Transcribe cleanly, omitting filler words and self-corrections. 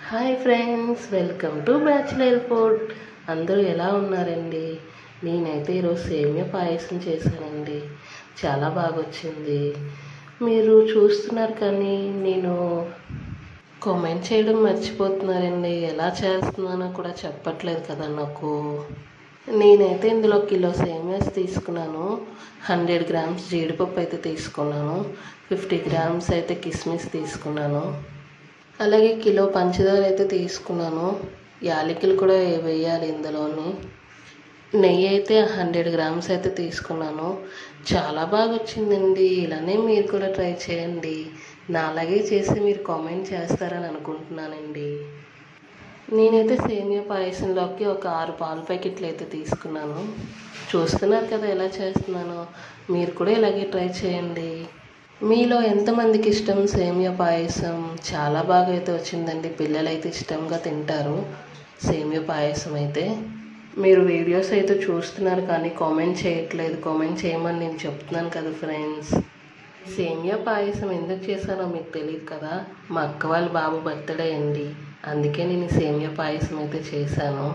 Hi friends, welcome to bachelor food. అందరూ ఎలా ఉన్నారండి? నేనైతే ఈరోజు సేమియా పాయసం చేశానండి. చాలా బాగా వచ్చింది. మీరు చూస్తున్నారు కానీ నేను కామెంట్ చేయడం మర్చిపోతున్నారండి. ఎలా చేస్తున్నానో కూడా చెప్పట్లేదు కదా నాకు. నేనైతే ఇందులో కిలో సేమియాస్ తీసుకున్నాను. 100 గ్రామ్స్ జీడిపప్పు అయితే తీసుకున్నాను. 50 గ్రామ్స్ అయితే కిస్మిస్ తీసుకున్నాను. అలాగే కిలో పంచదార అయితే తీసుకున్నాను. యాలకులు కూడా వేయాలి ఇందులోని. నెయ్యి అయితే 100 గ్రామ్స్ అయితే తీసుకున్నాను. చాలా బాగా వచ్చిందండి. ఇలానే మీరు కూడా ట్రై చేయండి. నాలాగే చేసి మీరు కామెంట్ చేస్తారని అనుకుంటున్నానండి. నేనైతే సేమియా పాయసంలోకి ఒక 6 పాల ప్యాకెట్లు అయితే తీసుకున్నాను. చూస్తున్నారు కదా ఎలా చేస్తున్నానో. మీరు కూడా ఇలాగే ట్రై చేయండి. మీలో ఎంతమందికి ఇష్టం సేమియా పాయసం? చాలా బాగా అయితే వచ్చిందండి. పిల్లలు అయితే ఇష్టంగా తింటారు సేమియా పాయసం అయితే. మీరు వీడియోస్ అయితే చూస్తున్నారు కానీ కామెంట్ చేయట్లేదు. కామెంట్ చేయమని నేను చెప్తున్నాను కదా ఫ్రెండ్స్. సేమియా పాయసం ఎందుకు చేశానో మీకు తెలియదు కదా. మా అక్క వాళ్ళ బాబు బర్త్డే అండి. అందుకే నేను సేమియా పాయసం అయితే చేశాను.